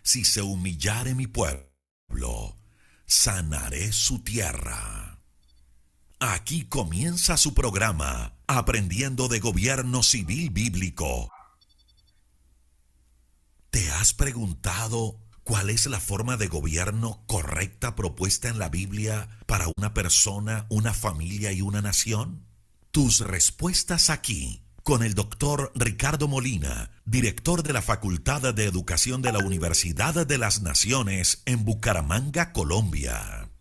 si se humillare mi pueblo, sanaré su tierra. Aquí comienza su programa, Aprendiendo de Gobierno Civil Bíblico. ¿Te has preguntado cuál es la forma de gobierno correcta propuesta en la Biblia para una persona, una familia y una nación? Tus respuestas aquí, con el doctor Ricardo Molina, director de la Facultad de Educación de la Universidad de las Naciones en Bucaramanga, Colombia.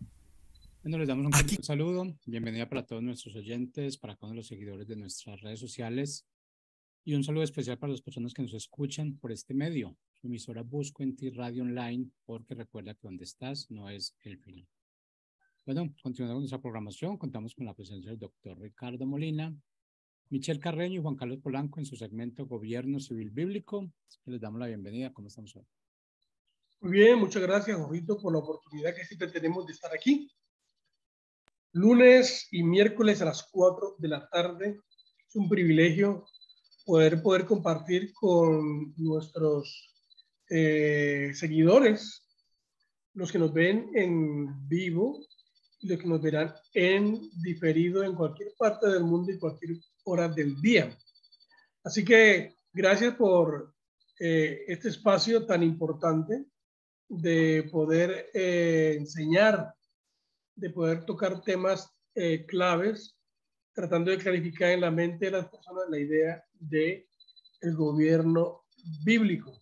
Bueno, les damos un Aquí cordial saludo, bienvenida para todos nuestros oyentes, para todos los seguidores de nuestras redes sociales y un saludo especial para las personas que nos escuchan por este medio, su emisora Busco en Ti Radio Online, porque recuerda que donde estás no es el final. Bueno, continuando con nuestra programación, contamos con la presencia del doctor Ricardo Molina, Michelle Carreño y Juan Carlos Polanco en su segmento Gobierno Civil Bíblico. Les damos la bienvenida. ¿Cómo estamos hoy? Muy bien, muchas gracias, Jorgito, por la oportunidad que siempre tenemos de estar aquí. Lunes y miércoles a las 4 de la tarde. Es un privilegio poder compartir con nuestros seguidores, los que nos ven en vivo y los que nos verán en diferido en cualquier parte del mundo y cualquier hora del día. Así que gracias por este espacio tan importante de poder enseñar, de poder tocar temas claves, tratando de clarificar en la mente de las personas la idea de el gobierno bíblico.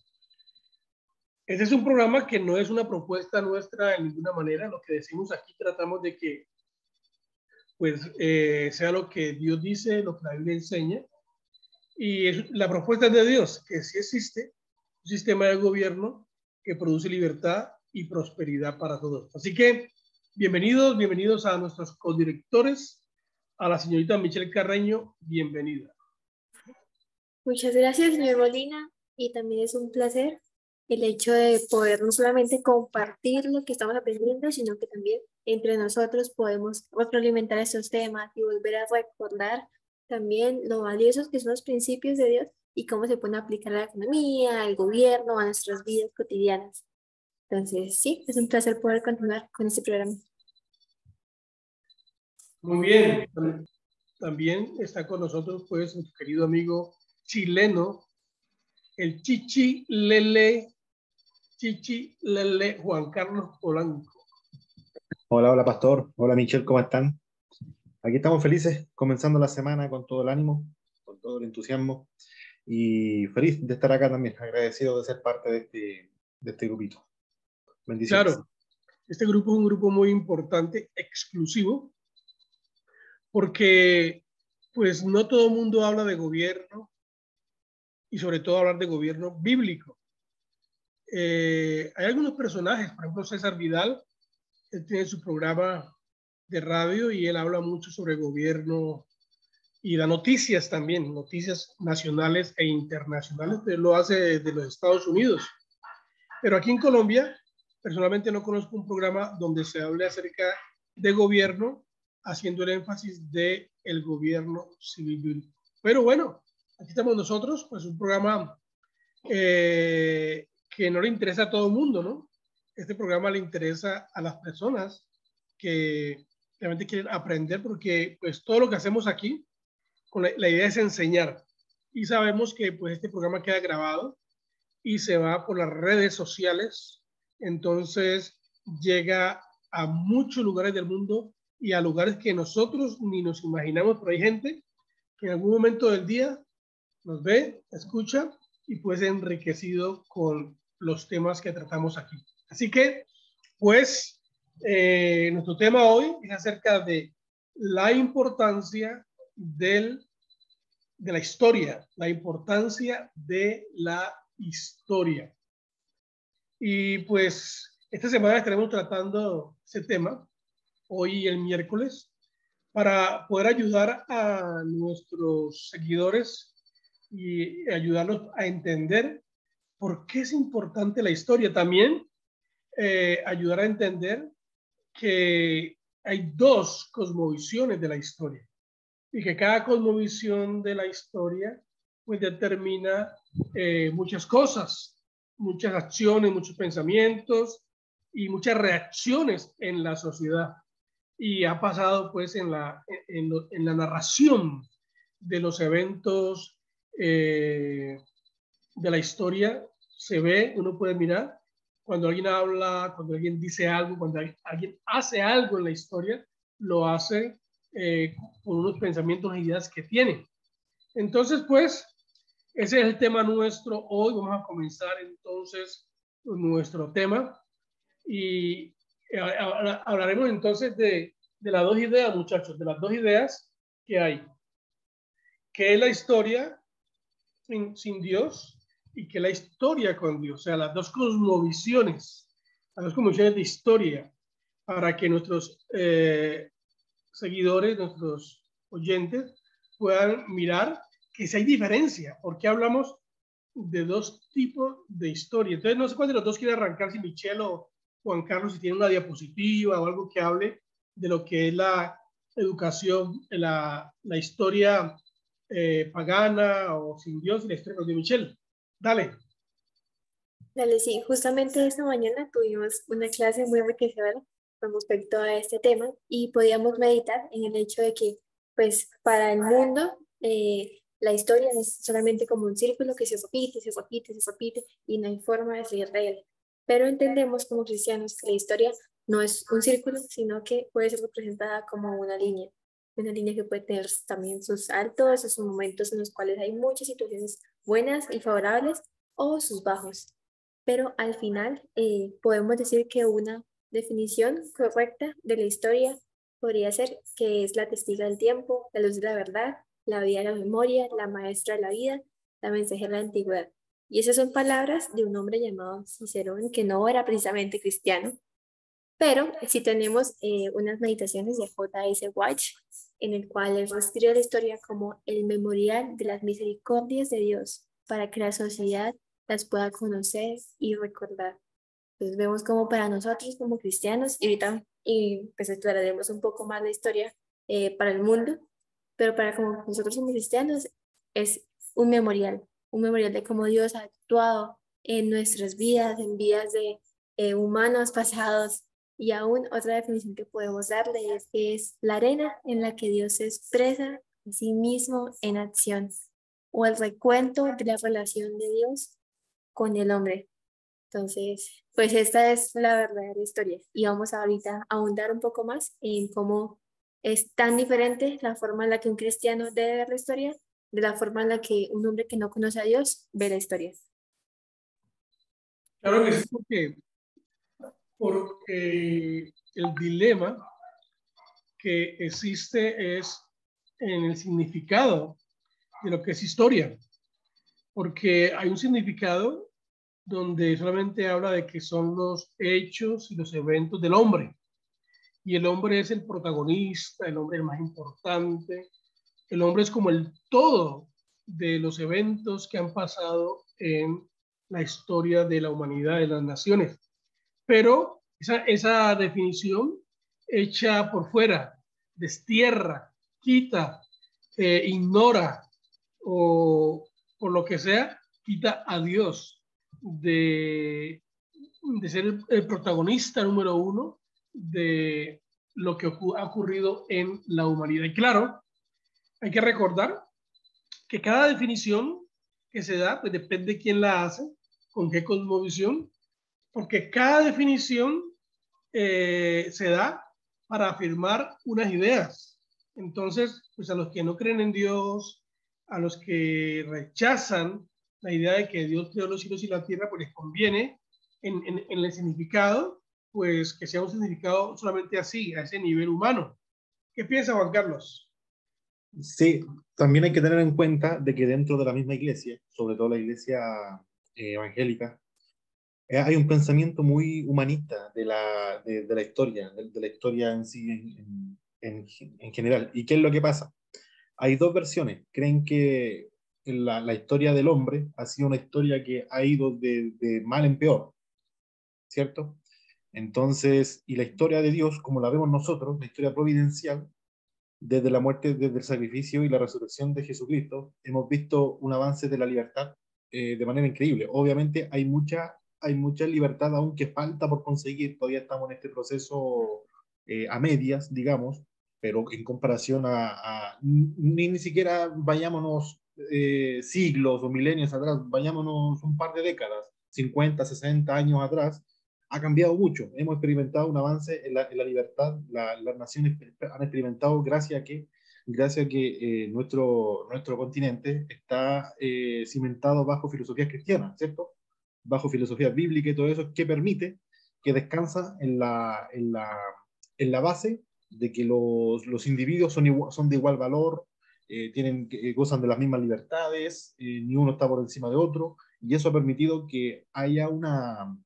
Este es un programa que no es una propuesta nuestra en ninguna manera. Lo que decimos aquí tratamos de que pues, sea lo que Dios dice, lo que la Biblia enseña. Y la propuesta es de Dios, que sí existe un sistema de gobierno que produce libertad y prosperidad para todos. Así que bienvenidos a nuestros codirectores, a la señorita Michelle Carreño, bienvenida. Muchas gracias, señor Molina, y también es un placer el hecho de poder no solamente compartir lo que estamos aprendiendo, sino que también entre nosotros podemos retroalimentar estos temas y volver a recordar también lo valiosos que son los principios de Dios y cómo se pueden aplicar a la economía, al gobierno, a nuestras vidas cotidianas. Entonces, sí, es un placer poder continuar con este programa. Muy bien. También está con nosotros, pues, nuestro querido amigo chileno, el Chichi Lele Juan Carlos Polanco. Hola, pastor. Hola, Michelle, ¿cómo están? Aquí estamos felices, comenzando la semana con todo el ánimo, con todo el entusiasmo y feliz de estar acá también, agradecido de ser parte de este grupito. Bendiciones. Claro, este grupo es un grupo muy importante, exclusivo, porque pues no todo el mundo habla de gobierno y sobre todo hablar de gobierno bíblico. Hay algunos personajes, por ejemplo César Vidal, él tiene su programa de radio y él habla mucho sobre gobierno y da noticias también, noticias nacionales e internacionales, él lo hace desde los Estados Unidos. Pero aquí en Colombia, personalmente no conozco un programa donde se hable acerca de gobierno, haciendo el énfasis de el gobierno civil bíblico. Pero bueno, aquí estamos nosotros, pues un programa que no le interesa a todo el mundo, ¿no? Este programa le interesa a las personas que realmente quieren aprender, porque pues todo lo que hacemos aquí, con la idea es enseñar. Y sabemos que pues este programa queda grabado y se va por las redes sociales, entonces llega a muchos lugares del mundo y a lugares que nosotros ni nos imaginamos, pero hay gente que en algún momento del día nos ve, escucha y puede ser enriquecido con los temas que tratamos aquí. Así que, pues, nuestro tema hoy es acerca de la importancia de la historia, la importancia de la historia. Y pues, esta semana estaremos tratando ese tema, hoy y el miércoles, para poder ayudar a nuestros seguidores y ayudarlos a entender por qué es importante la historia. También ayudar a entender que hay dos cosmovisiones de la historia y que cada cosmovisión de la historia pues determina muchas cosas. muchas acciones, muchos pensamientos y muchas reacciones en la sociedad. Y ha pasado pues en la narración de los eventos de la historia, se ve, uno puede mirar, cuando alguien habla, cuando alguien dice algo, cuando alguien hace algo en la historia, lo hace con unos pensamientos e ideas que tiene. Entonces, pues, ese es el tema nuestro hoy. Vamos a comenzar entonces nuestro tema y hablaremos entonces de las dos ideas, muchachos, de las dos ideas que hay. ¿Qué es la historia sin Dios y qué es la historia con Dios? O sea, las dos cosmovisiones de historia, para que nuestros seguidores, nuestros oyentes, puedan mirar que si hay diferencia, porque hablamos de dos tipos de historia. Entonces, no sé cuál de los dos quiere arrancar, si Michelle o Juan Carlos, si tiene una diapositiva o algo que hable de lo que es la educación, la historia pagana o sin Dios y la historia de Michelle. Dale. Dale, sí, justamente esta mañana tuvimos una clase muy enriquecedora con respecto a este tema y podíamos meditar en el hecho de que, pues, para el mundo, la historia es solamente como un círculo que se repite, se repite, se repite y no hay forma de seguir de él. Pero entendemos como cristianos que la historia no es un círculo, sino que puede ser representada como una línea que puede tener también sus altos, sus momentos en los cuales hay muchas situaciones buenas y favorables o sus bajos. Pero al final podemos decir que una definición correcta de la historia podría ser que es la testiga del tiempo, la luz de la verdad, la vida de la memoria, la maestra de la vida, la mensajera de la antigüedad. Y esas son palabras de un hombre llamado Cicerón, que no era precisamente cristiano, pero sí tenemos unas meditaciones de J.S. White, en el cual él describe la historia como el memorial de las misericordias de Dios, para que la sociedad las pueda conocer y recordar. Entonces vemos como para nosotros como cristianos, y ahorita pues exploraremos un poco más la historia para el mundo, pero para como nosotros como cristianos es un memorial de cómo Dios ha actuado en nuestras vidas, en vidas de humanos pasados. Y aún otra definición que podemos darle es que es la arena en la que Dios se expresa a sí mismo en acción, o el recuento de la relación de Dios con el hombre. Entonces, pues esta es la verdadera historia y vamos a ahorita a ahondar un poco más en cómo es tan diferente la forma en la que un cristiano debe ver la historia de la forma en la que un hombre que no conoce a Dios ve la historia. Claro que sí, porque el dilema que existe es en el significado de lo que es historia, porque hay un significado donde solamente habla de que son los hechos y los eventos del hombre, y el hombre es el protagonista, el hombre es el más importante, el hombre es como el todo de los eventos que han pasado en la historia de la humanidad, de las naciones. Pero esa definición hecha por fuera, destierra, quita, ignora o por lo que sea, quita a Dios de ser el protagonista número uno de lo que ha ocurrido en la humanidad. Y claro, hay que recordar que cada definición que se da, pues depende de quién la hace, con qué cosmovisión, porque cada definición se da para afirmar unas ideas. Entonces, pues a los que no creen en Dios, a los que rechazan la idea de que Dios creó los cielos y la tierra, pues les conviene en el significado, pues que sea un significado solamente así, a ese nivel humano. ¿Qué piensa Juan Carlos? Sí, también hay que tener en cuenta de que dentro de la misma iglesia, sobre todo la iglesia evangélica, hay un pensamiento muy humanista de la historia, de la historia en sí, en general. ¿Y qué es lo que pasa? Hay dos versiones. Creen que la historia del hombre ha sido una historia que ha ido de mal en peor, ¿cierto? Entonces, y la historia de Dios, como la vemos nosotros, la historia providencial, desde la muerte, desde el sacrificio y la resurrección de Jesucristo, hemos visto un avance de la libertad de manera increíble. Obviamente hay mucha libertad aún que falta por conseguir, todavía estamos en este proceso a medias, digamos, pero en comparación ni siquiera vayámonos siglos o milenios atrás, vayámonos un par de décadas, 50, 60 años atrás, ha cambiado mucho. Hemos experimentado un avance en la libertad, las naciones han experimentado gracias a que nuestro continente está cimentado bajo filosofías cristianas, ¿cierto? Bajo filosofía bíblica y todo eso, que permite, que descansa en la base de que los individuos son de igual valor, gozan de las mismas libertades, ni uno está por encima de otro, y eso ha permitido que haya una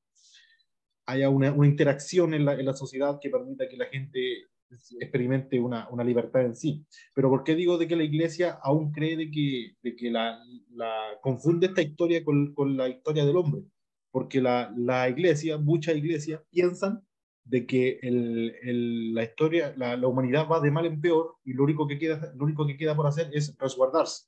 interacción en la sociedad que permita que la gente experimente una libertad en sí. Pero ¿por qué digo de que la iglesia aún cree de que confunde esta historia con la historia del hombre? Porque muchas iglesias piensan de que la historia, la humanidad va de mal en peor y lo único que queda por hacer es resguardarse.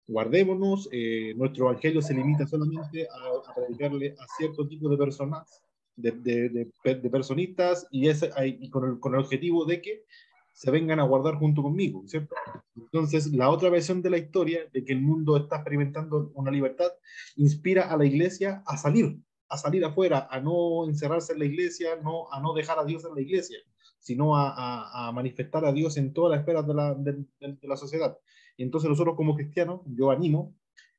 Guardémonos, nuestro evangelio se limita solamente a predicarle a cierto tipo de personas, de personistas, y con el objetivo de que se vengan a guardar junto conmigo, ¿cierto? Entonces, la otra versión de la historia, de que el mundo está experimentando una libertad, inspira a la iglesia a salir afuera, a no encerrarse en la iglesia, a no dejar a Dios en la iglesia, sino a manifestar a Dios en todas las esferas de la sociedad. Y entonces nosotros como cristianos, yo animo,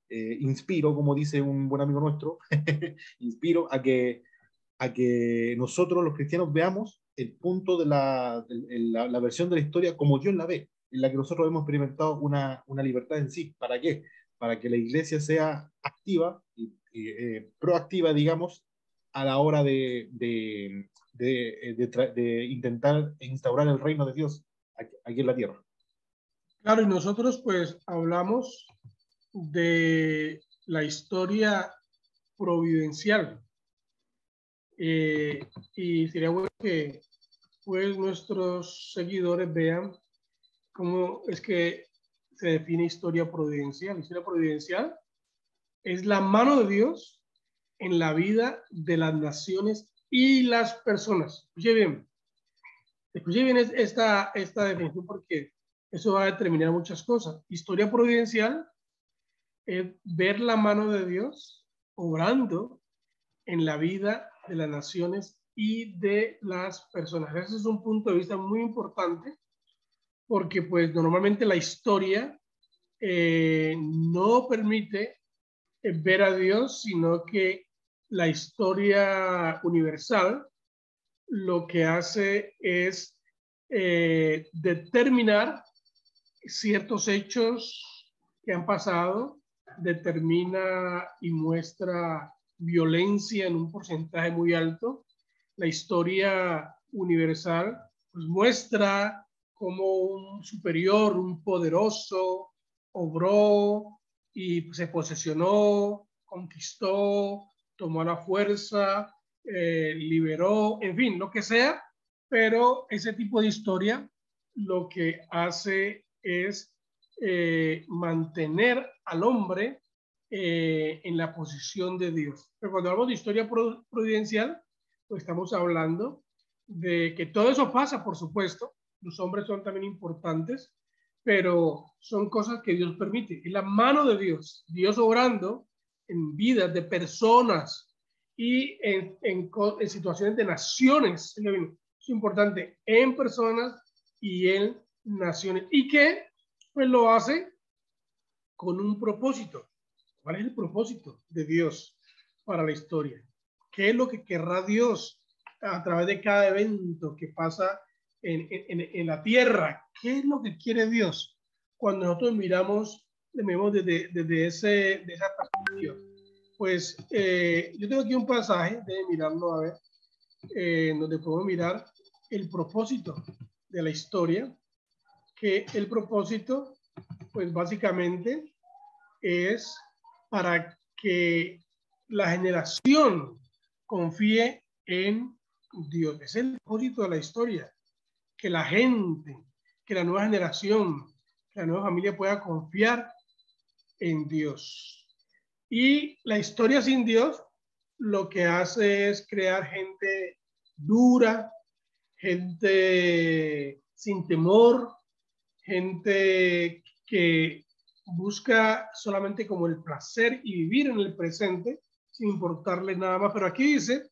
inspiro, como dice un buen amigo nuestro, inspiro a que nosotros los cristianos veamos el punto de la versión de la historia como Dios la ve, en la que nosotros hemos experimentado una libertad en sí. ¿Para qué? Para que la iglesia sea activa y proactiva, digamos, a la hora de intentar instaurar el reino de Dios aquí en la tierra. Claro, y nosotros pues hablamos de la historia providencial. Y sería bueno que pues nuestros seguidores vean cómo es que se define historia providencial. Historia providencial es la mano de Dios en la vida de las naciones y las personas. Escuche bien esta definición, porque eso va a determinar muchas cosas. Historia providencial es ver la mano de Dios obrando en la vida de las naciones y de las personas. Ese es un punto de vista muy importante, porque pues normalmente la historia no permite ver a Dios, sino que la historia universal lo que hace es determinar ciertos hechos que han pasado, determina y muestra violencia en un porcentaje muy alto. La historia universal pues muestra cómo un superior, un poderoso, obró y se posesionó, conquistó, tomó a la fuerza, liberó, en fin, lo que sea, pero ese tipo de historia lo que hace es mantener al hombre en la posición de Dios. Pero cuando hablamos de historia providencial, pues estamos hablando de que todo eso pasa, por supuesto, los hombres son también importantes, pero son cosas que Dios permite. Es la mano de Dios, Dios obrando en vidas de personas y en situaciones de naciones. Es importante, en personas y en naciones. Y que pues lo hace con un propósito. ¿Cuál es el propósito de Dios para la historia? ¿Qué es lo que querrá Dios a través de cada evento que pasa en la tierra? ¿Qué es lo que quiere Dios? Cuando nosotros miramos desde esa perspectiva. Pues yo tengo aquí un pasaje, de mirarlo a ver, donde podemos mirar el propósito de la historia, que el propósito, pues básicamente es para que la generación confíe en Dios. Es el propósito de la historia, que la gente, que la nueva generación, que la nueva familia pueda confiar en Dios. Y la historia sin Dios lo que hace es crear gente dura, gente sin temor, gente que busca solamente como el placer y vivir en el presente sin importarle nada más. Pero aquí dice,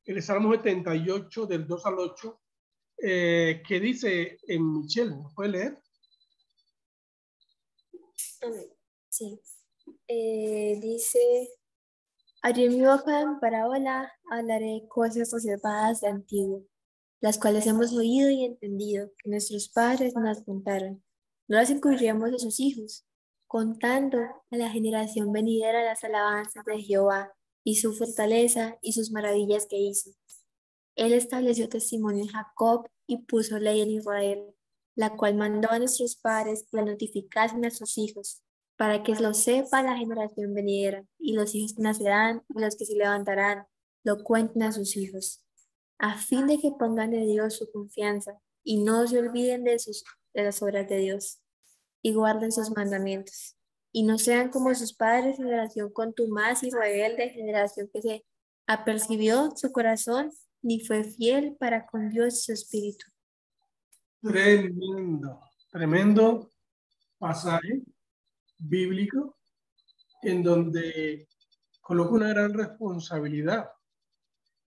el Salmo 78 del 2 al 8, que dice en Michelle, ¿no puede leer? Sí. Dice, abriré mi boca en parábola, hablaré cosas reservadas de antiguo, las cuales hemos oído y entendido, que nuestros padres nos contaron. No las encubriremos a sus hijos, contando a la generación venidera las alabanzas de Jehová y su fortaleza y sus maravillas que hizo. Él estableció testimonio en Jacob y puso ley en Israel, la cual mandó a nuestros padres que la notificasen a sus hijos, para que lo sepa la generación venidera, y los hijos que nacerán y los que se levantarán, lo cuenten a sus hijos, a fin de que pongan en Dios su confianza y no se olviden de las obras de Dios y guarden sus mandamientos. Y no sean como sus padres, generación contumaz y rebelde, generación que se apercibió su corazón, ni fue fiel para con Dios y su espíritu. Tremendo, tremendo pasaje bíblico en donde coloca una gran responsabilidad.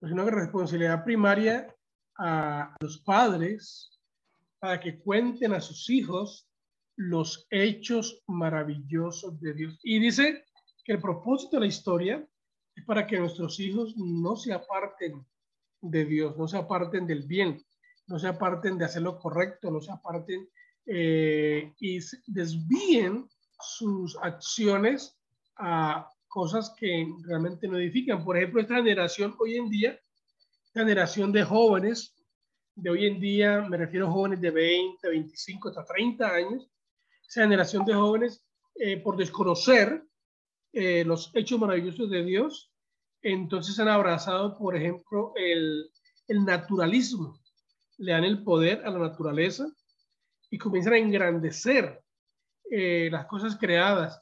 Es una responsabilidad primaria a los padres para que cuenten a sus hijos los hechos maravillosos de Dios. Y dice que el propósito de la historia es para que nuestros hijos no se aparten de Dios, no se aparten del bien, no se aparten de hacer lo correcto, no se aparten y desvíen sus acciones a cosas que realmente no edifican. Por ejemplo, esta generación hoy en día, esta generación de jóvenes de hoy en día, me refiero a jóvenes de 20, 25 hasta 30 años, esa generación de jóvenes, por desconocer los hechos maravillosos de Dios, entonces han abrazado, por ejemplo, el naturalismo, le dan el poder a la naturaleza y comienzan a engrandecer las cosas creadas.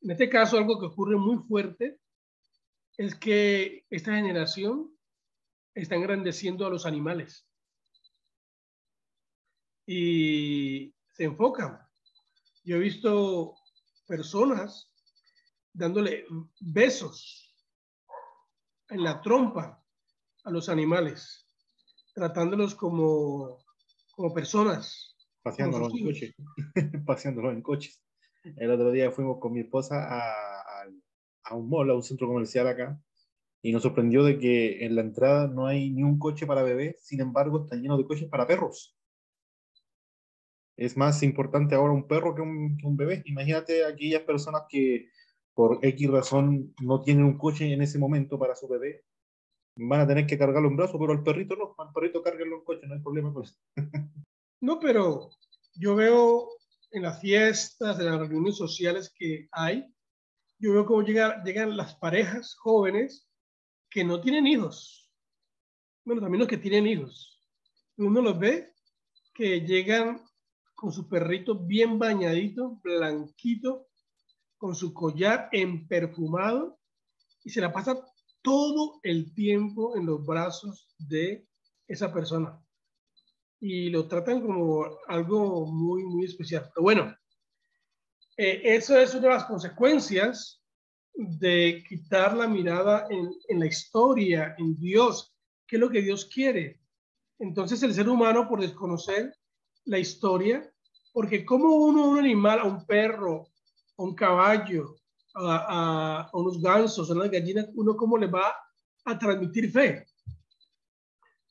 En este caso, algo que ocurre muy fuerte es que esta generación está engrandeciendo a los animales y se enfocan. Yo he visto personas dándole besos en la trompa a los animales, tratándolos como personas, como Paseándolos sus en hijos. coche, paseándolos en coches. El otro día fuimos con mi esposa a un mall, a un centro comercial acá, y nos sorprendió de que en la entrada no hay ni un coche para bebés, sin embargo está lleno de coches para perros. Es más importante ahora un perro que un bebé. Imagínate aquellas personas que por X razón no tienen un coche en ese momento para su bebé, van a tener que cargarlo en brazos, pero al perrito no, al perrito cárguenlo en coche, no hay problema con eso. No, pero yo veo en las fiestas, en las reuniones sociales que hay, yo veo cómo llegan las parejas jóvenes que no tienen hijos. Bueno, también los que tienen hijos. Uno los ve que llegan con su perrito bien bañadito, blanquito, con su collar emperfumado y se la pasa todo el tiempo en los brazos de esa persona. Y lo tratan como algo muy, muy especial. Pero bueno, eso es una de las consecuencias de quitar la mirada en la historia, en Dios, qué es lo que Dios quiere. Entonces el ser humano, por desconocer la historia, porque como uno, un animal, a un perro, a un caballo, a unos gansos, a unas gallinas, uno cómo le va a transmitir fe,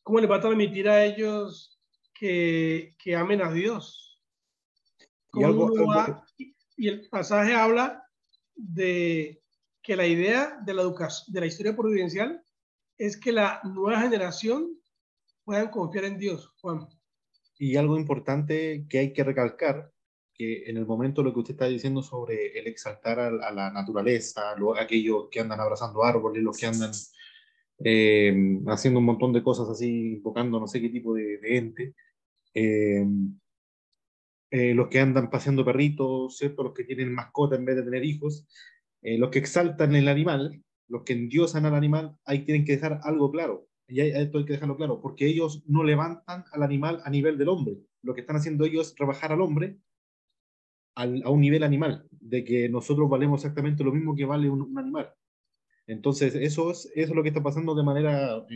cómo le va a transmitir a ellos que amen a Dios, Y cómo algo, uno algo, va, y el pasaje habla de que la idea de la educación, de la historia providencial, es que la nueva generación puedan confiar en Dios, Juan. y algo importante que hay que recalcar, que en el momento lo que usted está diciendo sobre el exaltar a la naturaleza, aquellos que andan abrazando árboles, los que andan haciendo un montón de cosas así, invocando no sé qué tipo de ente, eh, los que andan paseando perritos, ¿cierto? Los que tienen mascota en vez de tener hijos, Los que exaltan el animal, los que endiosan al animal, ahí tienen que dejar algo claro. Y esto hay que dejarlo claro, porque ellos no levantan al animal a nivel del hombre. Lo que están haciendo ellos es rebajar al hombre a un nivel animal, de que nosotros valemos exactamente lo mismo que vale un animal. Entonces, eso es lo que está pasando de manera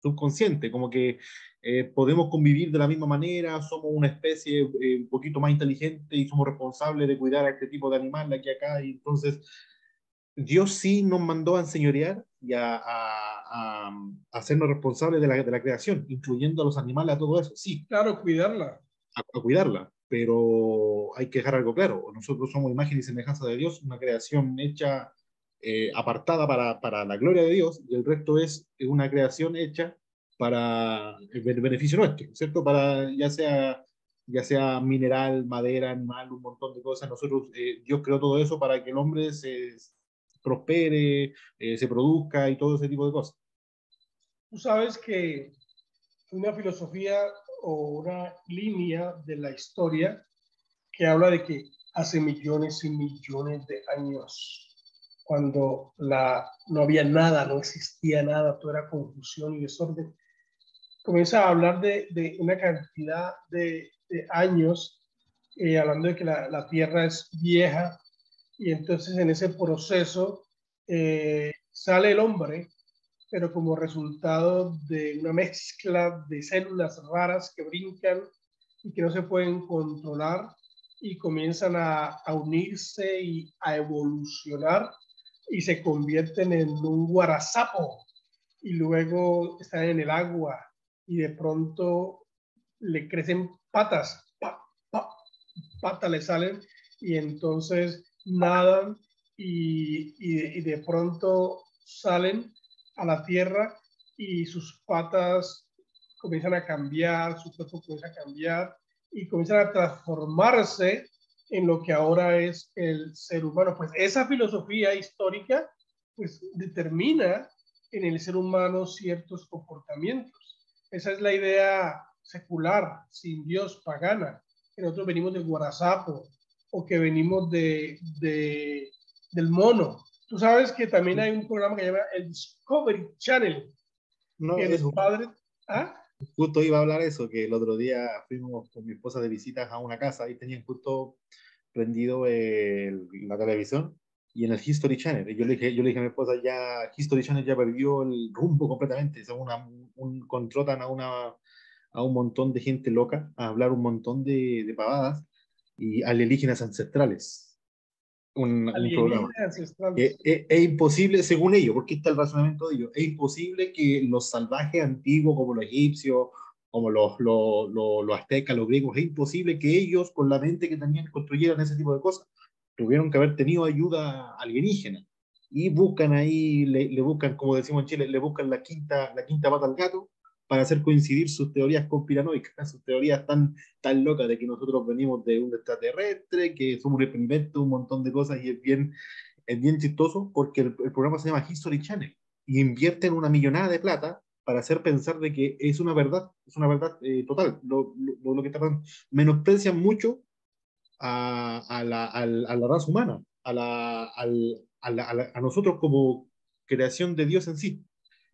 subconsciente, como que podemos convivir de la misma manera, somos una especie un poquito más inteligente y somos responsables de cuidar a este tipo de animal aquí acá, y entonces Dios sí nos mandó a enseñorear y a hacernos responsables de la creación, incluyendo a los animales, a todo eso, sí, Claro, cuidarla. a cuidarla, pero hay que dejar algo claro, nosotros somos imagen y semejanza de Dios, una creación hecha, apartada para la gloria de Dios, y el resto es una creación hecha para el beneficio nuestro, ¿cierto? Para ya sea mineral, madera, animal, un montón de cosas. Nosotros, Dios creó todo eso para que el hombre se prospere, se produzca y todo ese tipo de cosas. Tú sabes que una filosofía o una línea de la historia que habla de que hace millones y millones de años, cuando no había nada, no existía nada, todo era confusión y desorden, comienza a hablar de una cantidad de años, hablando de que la Tierra es vieja, y entonces en ese proceso sale el hombre, pero como resultado de una mezcla de células raras que brincan y que no se pueden controlar y comienzan a unirse y a evolucionar y se convierten en un guarazapo y luego están en el agua y de pronto le crecen patas, patas le salen y entonces nadan y de pronto salen a la tierra y sus patas comienzan a cambiar, su cuerpo comienza a cambiar y comienzan a transformarse en lo que ahora es el ser humano. Pues esa filosofía histórica pues determina en el ser humano ciertos comportamientos. Esa es la idea secular, sin Dios, pagana, que nosotros venimos del guarazapo o que venimos del mono. Tú sabes que también hay un programa que se llama el Discovery Channel, No, que los eso, padres... ¿Ah? justo iba a hablar eso, que el otro día fuimos con mi esposa de visitas a una casa y tenían justo prendido la televisión y en el History Channel. Y yo le dije a mi esposa, ya History Channel ya perdió el rumbo completamente. Son contratan a un montón de gente loca a hablar un montón de pavadas y alienígenas ancestrales. Un programa. Alienígenas ancestrales. Es imposible, según ellos, porque está el razonamiento de ellos, es imposible que los salvajes antiguos, como los egipcios, como los aztecas, los griegos, es imposible que ellos, con la mente que tenían, construyeran ese tipo de cosas. Tuvieron que haber tenido ayuda alienígena. Y buscan ahí, le buscan, como decimos en Chile, le buscan la quinta pata al gato para hacer coincidir sus teorías conspiranoicas, sus teorías tan locas de que nosotros venimos de un extraterrestre, que somos un experimento, un montón de cosas, y es bien chistoso porque el programa se llama History Channel y invierten una millonada de plata para hacer pensar de que es una verdad total, lo que está pasando. Menosprecian mucho a la raza humana, a nosotros como creación de Dios en sí.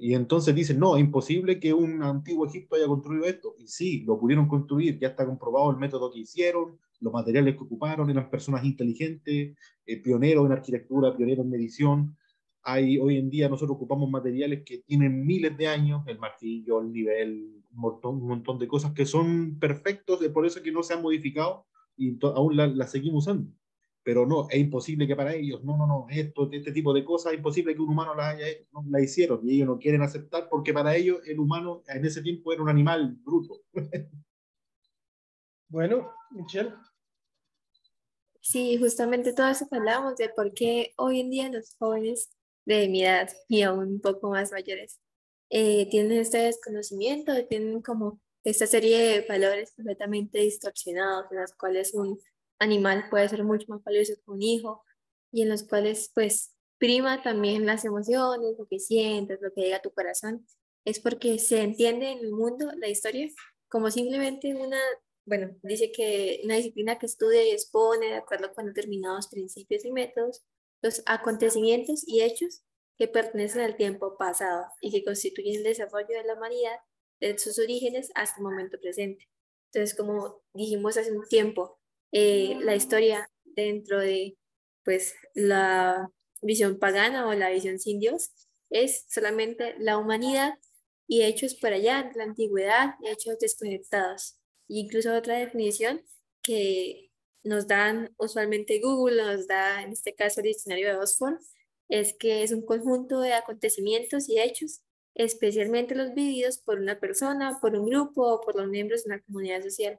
Y entonces dicen, no, es imposible que un antiguo Egipto haya construido esto. Y sí, lo pudieron construir, ya está comprobado el método que hicieron, los materiales que ocuparon, eran personas inteligentes, pioneros en arquitectura, pioneros en medición. Hoy en día nosotros ocupamos materiales que tienen miles de años, el martillo, el nivel, un montón de cosas que son perfectos, es por eso que no se han modificado y aún la seguimos usando. Pero no, es imposible que para ellos, no, no, no, este tipo de cosas es imposible que un humano no la hicieron y ellos no quieren aceptar porque para ellos el humano en ese tiempo era un animal bruto. Bueno, Michelle, Sí, justamente todo eso que hablábamos de por qué hoy en día los jóvenes de mi edad y aún un poco más mayores tienen este desconocimiento, tienen como esta serie de valores completamente distorsionados, en los cuales un animal puede ser mucho más valioso que un hijo y en los cuales pues prima también las emociones, lo que sientes, lo que llega a tu corazón. Es porque se entiende en el mundo la historia como simplemente bueno, dice que una disciplina que estudia y expone de acuerdo con determinados principios y métodos los acontecimientos y hechos que pertenecen al tiempo pasado y que constituyen el desarrollo de la humanidad desde sus orígenes hasta el momento presente. Entonces, como dijimos hace un tiempo, la historia dentro de pues, la visión pagana o la visión sin Dios es solamente la humanidad y hechos por allá de la antigüedad, hechos desconectados. Y incluso otra definición que nos dan usualmente Google, nos da en este caso el diccionario de Oxford, es que es un conjunto de acontecimientos y hechos, especialmente los vividos por una persona, por un grupo o por los miembros de una comunidad social.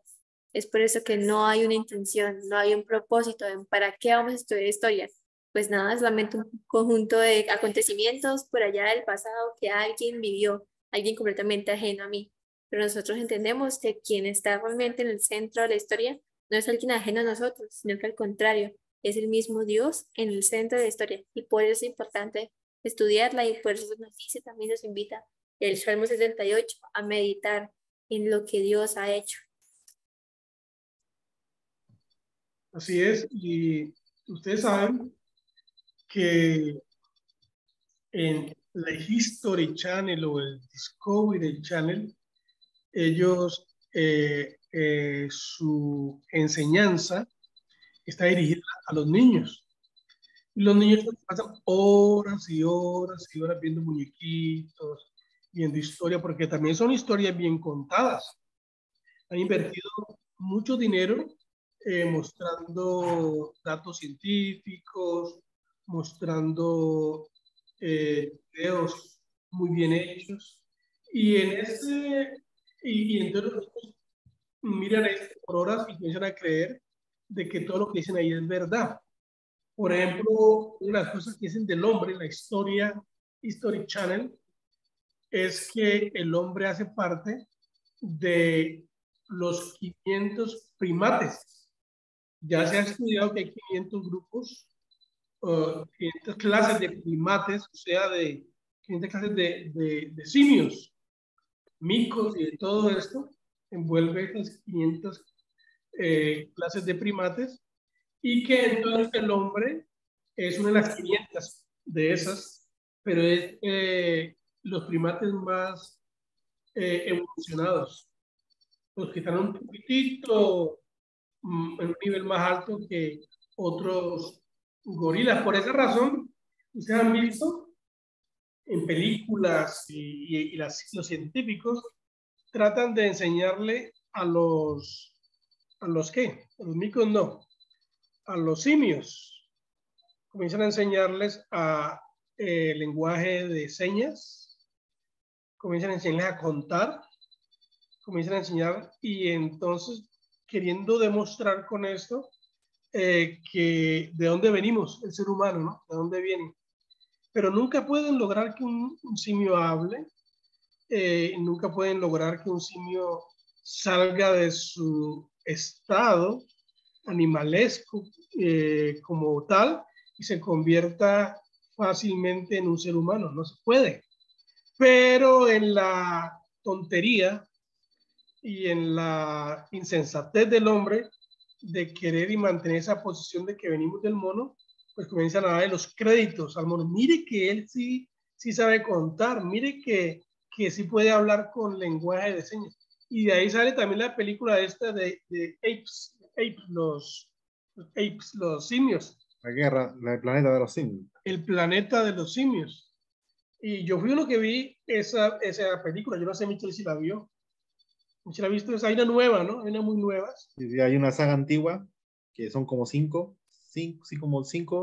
Es por eso que no hay una intención, no hay un propósito en para qué vamos a estudiar historia. Pues nada, es solamente un conjunto de acontecimientos por allá del pasado que alguien vivió, alguien completamente ajeno a mí. Pero nosotros entendemos que quien está realmente en el centro de la historia no es alguien ajeno a nosotros, sino que al contrario, es el mismo Dios en el centro de la historia. Y por eso es importante estudiarla y por eso nos dice, también nos invita el Salmo 78 a meditar en lo que Dios ha hecho. Así es, y ustedes saben que en la History Channel o el Discovery Channel, ellos, su enseñanza está dirigida a los niños. Y los niños pasan horas y horas y horas viendo muñequitos, viendo historia, porque también son historias bien contadas. Han invertido mucho dinero mostrando datos científicos, mostrando videos muy bien hechos. Y entonces los niños miran esto por horas y comienzan a creer de que todo lo que dicen ahí es verdad. Por ejemplo, una de las cosas que dicen del hombre en la historia, History Channel, es que el hombre hace parte de los 500 primates. Ya se ha estudiado que hay 500 grupos, 500 clases de primates, o sea, de 500 clases de simios, micos y de todo esto, envuelve estas 500 clases de primates, y que entonces el hombre es una de las 500 de esas, pero es los primates más evolucionados, los que están un poquitito en un nivel más alto que otros gorilas. Por esa razón, ustedes han visto en películas los científicos tratan de enseñarle a ¿qué? A los micos no, a los simios. Comienzan a enseñarles a lenguaje de señas, comienzan a enseñarles a contar, comienzan a enseñar, y entonces queriendo demostrar con esto que de dónde venimos, el ser humano, ¿no? De dónde viene. Pero nunca pueden lograr que un simio hable, nunca pueden lograr que un simio salga de su estado animalesco como tal y se convierta fácilmente en un ser humano. No se puede. Pero en la tontería y en la insensatez del hombre de querer y mantener esa posición de que venimos del mono, pues comienzan a darle los créditos al mono. Mire que él sí sabe contar, mire que sí puede hablar con lenguaje de señas. Y de ahí sale también la película esta de los simios. La guerra, el planeta de los simios. El planeta de los simios. Y yo fui uno que vi esa película. Yo no sé, Michelle, si la vio. Michelle ha visto, hay una nueva, ¿no? Hay una muy nueva. Sí, hay una saga antigua que son como cinco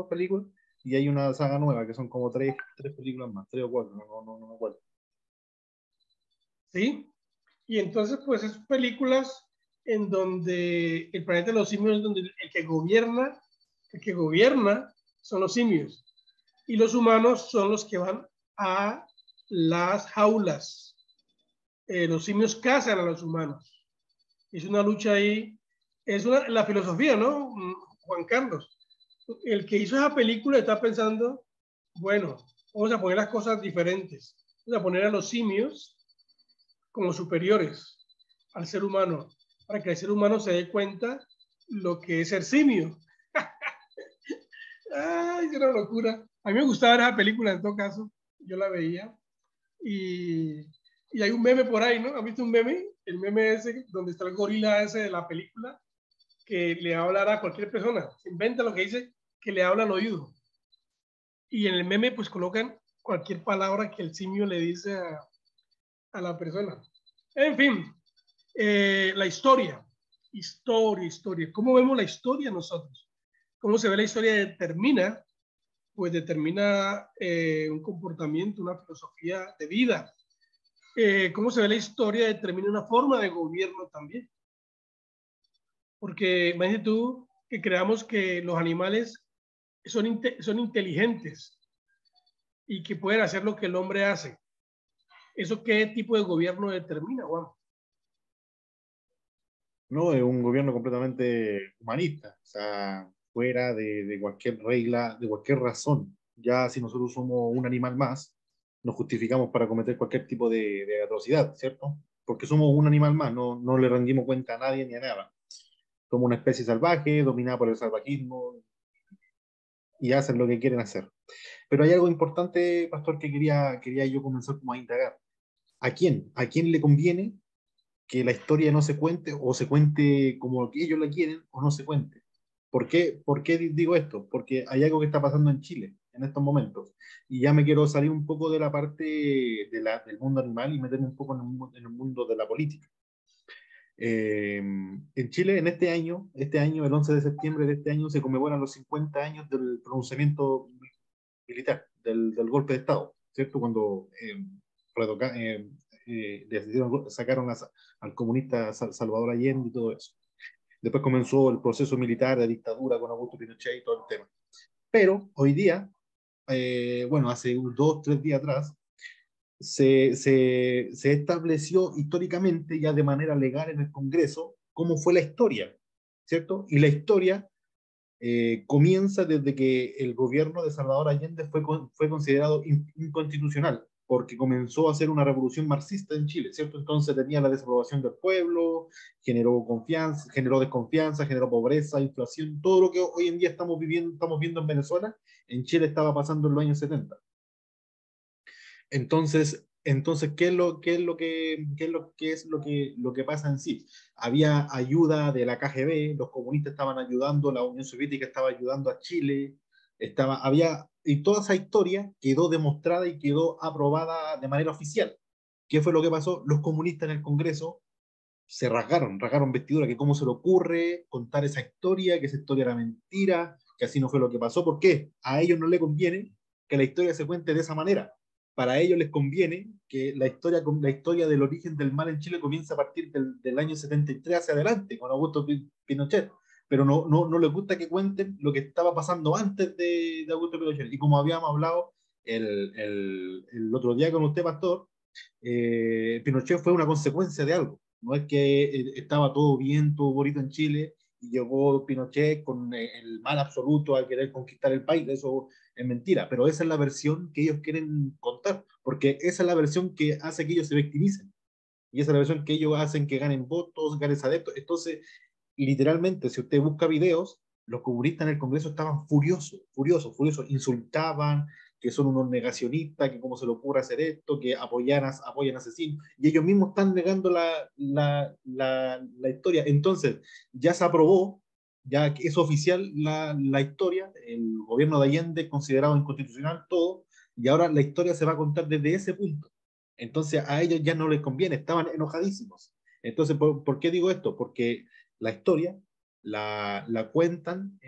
películas, y hay una saga nueva que son como tres películas más, 3 o 4, no me acuerdo. Sí, y entonces pues esas películas en donde el planeta de los simios es donde el que gobierna son los simios, y los humanos son los que van a las jaulas. Los simios cazan a los humanos. Es una lucha ahí, la filosofía, ¿no? Juan Carlos, el que hizo esa película está pensando, bueno, vamos a poner las cosas diferentes. Vamos a poner a los simios como superiores al ser humano, para que el ser humano se dé cuenta lo que es ser simio. Ay, es una locura. A mí me gustaba ver esa película en todo caso. Yo la veía. Y, y hay un meme por ahí, ¿no? ¿Has visto un meme? El meme ese donde está el gorila ese de la película que le habla a cualquier persona. Se inventa lo que dice que le habla al oído. Y en el meme pues colocan cualquier palabra que el simio le dice a la persona. En fin, la historia. Historia. ¿Cómo vemos la historia nosotros? ¿Cómo se ve la historia? Determina, pues determina un comportamiento, una filosofía de vida. ¿Cómo se ve la historia? Determina una forma de gobierno también. Porque imagínate tú que creamos que los animales son inteligentes y que pueden hacer lo que el hombre hace. ¿Eso qué tipo de gobierno determina, Juan? No, es un gobierno completamente humanista, o sea, fuera de cualquier regla, de cualquier razón. Ya si nosotros somos un animal más, nos justificamos para cometer cualquier tipo de atrocidad, ¿cierto? Porque somos un animal más, no le rendimos cuenta a nadie ni a nada. Somos una especie salvaje, dominada por el salvajismo, y hacen lo que quieren hacer. Pero hay algo importante, pastor, que quería yo comenzar como a indagar. ¿A quién? ¿A quién le conviene que la historia no se cuente o se cuente como ellos la quieren o no se cuente? ¿Por qué digo esto? Porque hay algo que está pasando en Chile en estos momentos. Y ya me quiero salir un poco de la parte del mundo animal y meterme un poco en el mundo de la política. En Chile, en este año, el 11 de septiembre de este año, se conmemoran los 50 años del pronunciamiento militar, del golpe de Estado, ¿cierto? Cuando sacaron al comunista Salvador Allende y todo eso. Después comenzó el proceso militar de dictadura con Augusto Pinochet y todo el tema. Pero hoy día, bueno, hace 2 o 3 días atrás, se estableció históricamente, ya de manera legal en el Congreso, cómo fue la historia, ¿cierto? Y la historia comienza desde que el gobierno de Salvador Allende fue considerado inconstitucional, porque comenzó a hacer una revolución marxista en Chile, ¿cierto? Entonces tenía la desaprobación del pueblo, generó desconfianza, generó pobreza, inflación, todo lo que hoy en día estamos viendo en Venezuela, en Chile estaba pasando en los años 70. Entonces, lo que pasa en sí? Había ayuda de la KGB, los comunistas estaban ayudando, la Unión Soviética estaba ayudando a Chile, y toda esa historia quedó demostrada y quedó aprobada de manera oficial. ¿Qué fue lo que pasó? Los comunistas en el Congreso se rasgaron vestidura, que cómo se le ocurre contar esa historia, que esa historia era mentira, que así no fue lo que pasó. ¿Por qué? A ellos no les conviene que la historia se cuente de esa manera. Para ellos les conviene que la historia del origen del mal en Chile comience a partir del año 73 hacia adelante, con Augusto Pinochet. Pero no les gusta que cuenten lo que estaba pasando antes de Augusto Pinochet. Y como habíamos hablado el otro día con usted, pastor, Pinochet fue una consecuencia de algo. No es que estaba todo bien, todo bonito en Chile y llegó Pinochet con el mal absoluto al querer conquistar el país. Eso es mentira, pero esa es la versión que ellos quieren contar, porque esa es la versión que hace que ellos se victimicen y esa es la versión que ellos hacen que ganen votos, ganen adeptos. Entonces, literalmente, si usted busca videos, los comunistas en el Congreso estaban furiosos, insultaban, que son unos negacionistas, que cómo se le ocurre hacer esto, que apoyan asesinos, y ellos mismos están negando la historia. Entonces, ya se aprobó, ya es oficial la historia, el gobierno de Allende considerado inconstitucional, todo, y ahora la historia se va a contar desde ese punto. Entonces, a ellos ya no les conviene, estaban enojadísimos. Entonces, ¿por qué digo esto? Porque la historia la cuentan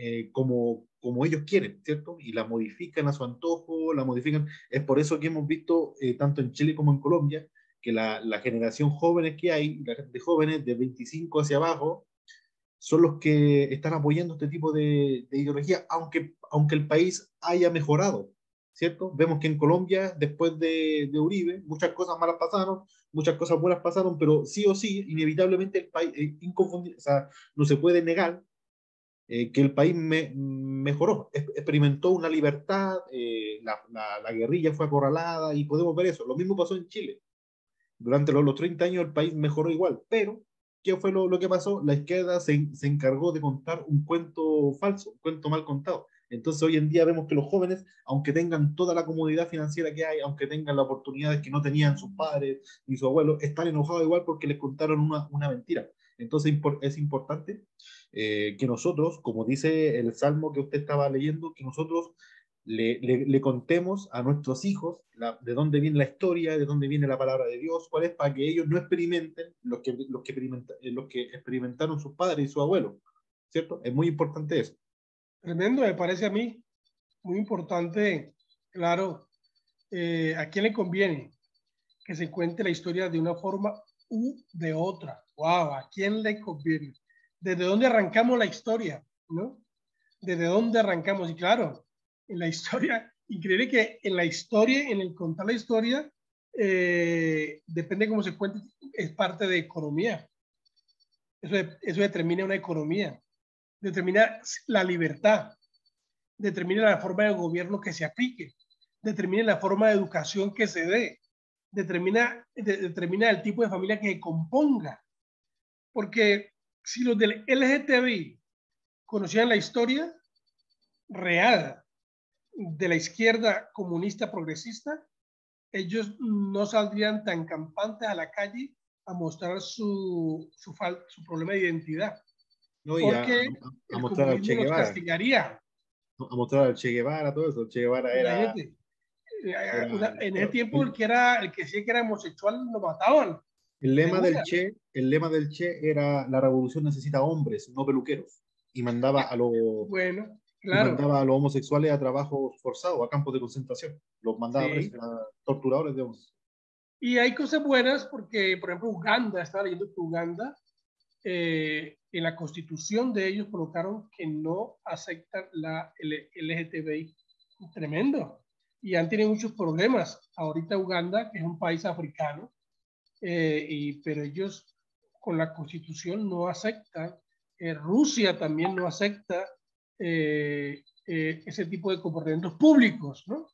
como ellos quieren, ¿cierto? Y la modifican a su antojo, la modifican. Es por eso que hemos visto, tanto en Chile como en Colombia, que la generación jóvenes que hay, la gente jóvenes de 25 hacia abajo, son los que están apoyando este tipo de ideología, aunque el país haya mejorado, ¿cierto? Vemos que en Colombia, después de Uribe, muchas cosas malas pasaron, muchas cosas buenas pasaron, pero sí o sí, inevitablemente el país, inconfundible, o sea, no se puede negar que el país mejoró, experimentó una libertad, la guerrilla fue acorralada y podemos ver eso. Lo mismo pasó en Chile. Durante los 30 años el país mejoró igual, pero ¿qué fue lo que pasó? La izquierda se encargó de contar un cuento falso, un cuento mal contado. Entonces hoy en día vemos que los jóvenes, aunque tengan toda la comodidad financiera que hay, aunque tengan las oportunidades que no tenían sus padres ni sus abuelos, están enojados igual porque les contaron una mentira. Entonces es importante que nosotros, como dice el salmo que usted estaba leyendo, que nosotros le contemos a nuestros hijos de dónde viene la historia, de dónde viene la palabra de Dios, cuál es, para que ellos no experimenten los que experimentaron sus padres y sus abuelos, ¿cierto? Es muy importante eso. Tremendo, me parece a mí, muy importante, claro, ¿a quién le conviene que se cuente la historia de una forma u de otra? Wow, ¿a quién le conviene? ¿Desde dónde arrancamos la historia? ¿No? ¿Desde dónde arrancamos? Y claro, en la historia, increíble que en la historia, en el contar la historia, depende de cómo se cuente, es parte de economía. Eso determina una economía, determina la libertad, determina la forma de gobierno que se aplique, determina la forma de educación que se dé, determina el tipo de familia que se componga. Porque si los del LGTBI conocían la historia real de la izquierda comunista progresista, ellos no saldrían tan campantes a la calle a mostrar su problema de identidad. No, y Porque a el mostrar al comunismo Che los Guevara, castigaría. a mostrar al Che Guevara, todo eso. El Che Guevara Imagínate, en ese tiempo el que decía que era homosexual lo mataban. el lema del Che era: la revolución necesita hombres, no peluqueros. Y mandaba a los Bueno, y claro, mandaba a los homosexuales a trabajos forzados, a campos de concentración. Los mandaba sí. presos, a torturadores de homosexuales. Y hay cosas buenas porque, por ejemplo, Uganda, estaba leyendo que Uganda, en la constitución de ellos colocaron que no aceptan la LGTBI. Tremendo. Y han tenido muchos problemas. Ahorita Uganda, que es un país africano, pero ellos con la constitución no aceptan. Rusia también no acepta ese tipo de comportamientos públicos, ¿no?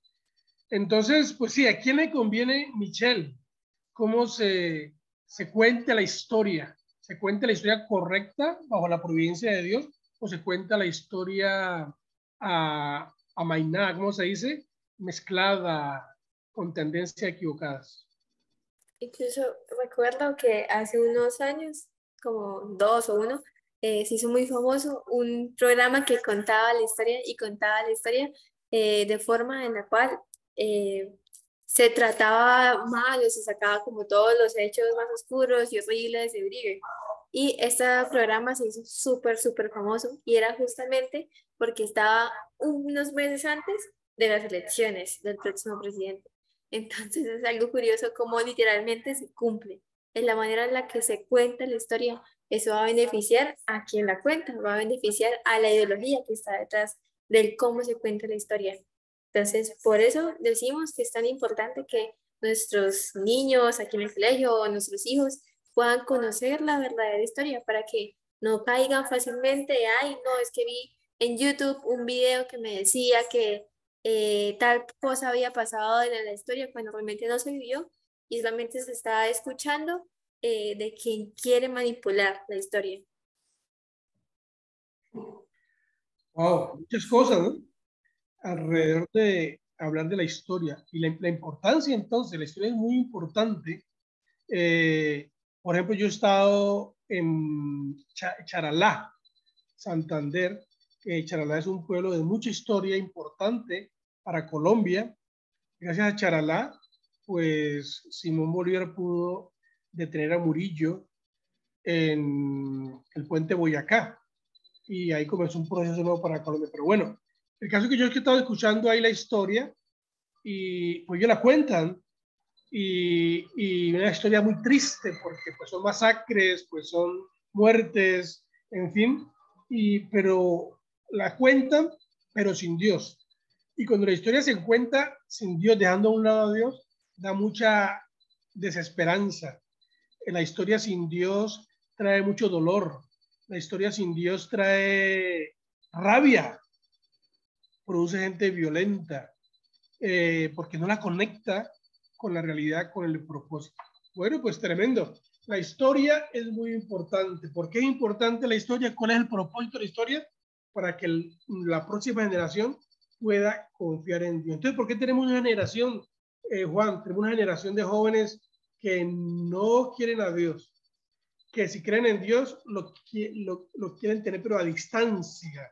Entonces, pues sí, ¿a quién le conviene, Michelle? ¿Cómo se cuenta la historia? ¿Se cuenta la historia correcta bajo la providencia de Dios o se cuenta la historia amainada, ¿cómo se dice? Mezclada con tendencias equivocadas. Incluso recuerdo que hace unos años, como 2 o 1, se hizo muy famoso un programa que contaba la historia y contaba la historia de forma en la cual se trataba mal o se sacaba como todos los hechos más oscuros y horribles de Uribe. Y este programa se hizo súper, súper famoso y era justamente porque estaba unos meses antes de las elecciones del próximo presidente. Entonces es algo curioso cómo literalmente se cumple. En la manera en la que se cuenta la historia, eso va a beneficiar a quien la cuenta, va a beneficiar a la ideología que está detrás del cómo se cuenta la historia. Entonces, por eso decimos que es tan importante que nuestros niños aquí en el colegio o nuestros hijos puedan conocer la verdadera historia para que no caigan fácilmente de, ay, no, es que vi en YouTube un video que me decía que tal cosa había pasado en la historia cuando realmente no se vivió y solamente se está escuchando de quien quiere manipular la historia. Wow, muchas cosas, ¿no? Alrededor de hablar de la historia y la importancia, entonces, la historia es muy importante. Por ejemplo, yo he estado en Charalá, Santander. Charalá es un pueblo de mucha historia importante para Colombia. Gracias a Charalá, pues Simón Bolívar pudo detener a Murillo en el puente Boyacá y ahí comenzó un proceso nuevo para Colombia. Pero bueno, el caso es que yo he estado escuchando ahí la historia y pues ellos la cuentan y una historia muy triste porque pues son masacres, pues son muertes, en fin, pero la cuentan pero sin Dios. Y cuando la historia se cuenta sin Dios, dejando a un lado a Dios, da mucha desesperanza. La historia sin Dios trae mucho dolor. La historia sin Dios trae rabia, produce gente violenta, porque no la conecta con la realidad, con el propósito. Bueno, pues tremendo. La historia es muy importante. ¿Por qué es importante la historia? ¿Cuál es el propósito de la historia? para que la próxima generación pueda confiar en Dios. Entonces, ¿por qué tenemos una generación, Juan? Tenemos una generación de jóvenes que no quieren a Dios, que si creen en Dios lo quieren tener, pero a distancia,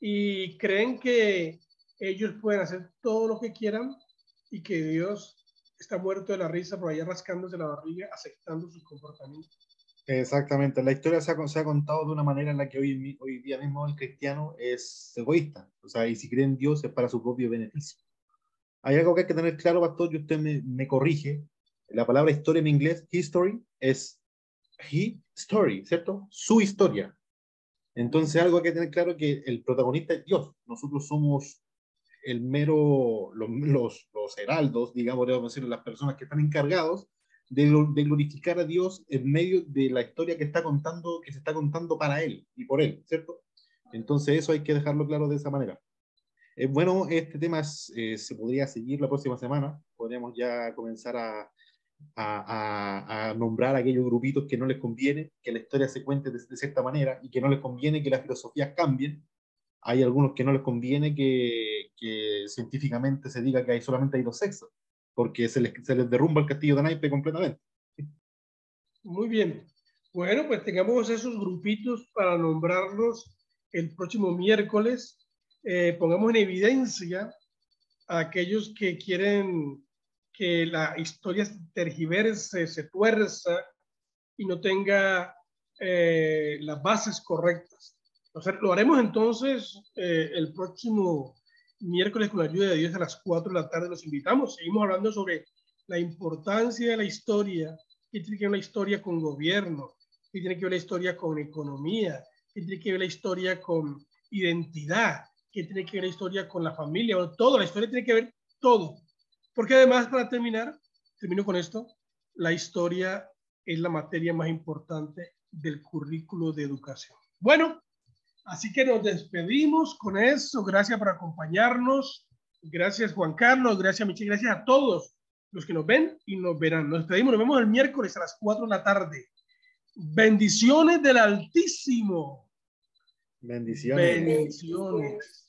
y creen que ellos pueden hacer todo lo que quieran y que Dios está muerto de la risa por allá rascándose la barriga, aceptando sus comportamientos. Exactamente, la historia se ha contado de una manera en la que hoy día mismo el cristiano es egoísta, o sea, y si cree en Dios es para su propio beneficio. Hay algo que hay que tener claro, pastor, y usted me corrige, la palabra historia en inglés, history, es story, ¿cierto? Su historia. Entonces algo hay que tener claro, que el protagonista es Dios, nosotros somos el mero, los heraldos, digamos, debemos decir, las personas que están encargados de glorificar a Dios en medio de la historia que se está contando para Él y por Él, ¿cierto? Entonces eso hay que dejarlo claro de esa manera. Bueno, este tema se podría seguir la próxima semana, podríamos ya comenzar a nombrar a aquellos grupitos que no les conviene que la historia se cuente de cierta manera y que no les conviene que las filosofías cambien. Hay algunos que no les conviene que científicamente se diga que solamente hay dos sexos, porque se les derrumba el castillo de naipe completamente. Muy bien. Bueno, pues tengamos esos grupitos para nombrarlos el próximo miércoles. Pongamos en evidencia a aquellos que quieren que la historia tergiverse, se tuerza y no tenga las bases correctas. Lo haremos entonces el próximo miércoles con la ayuda de Dios a las 4 de la tarde. Los invitamos. Seguimos hablando sobre la importancia de la historia, que tiene que ver la historia con gobierno, que tiene que ver la historia con economía, que tiene que ver la historia con identidad, que tiene que ver la historia con la familia, todo, la historia tiene que ver todo. Porque además, para terminar, termino con esto, la historia es la materia más importante del currículo de educación. Bueno, así que nos despedimos con eso. Gracias por acompañarnos. Gracias, Juan Carlos. Gracias, Michelle. Gracias a todos los que nos ven y nos verán. Nos despedimos. Nos vemos el miércoles a las 4 de la tarde. Bendiciones del Altísimo. Bendiciones. Bendiciones.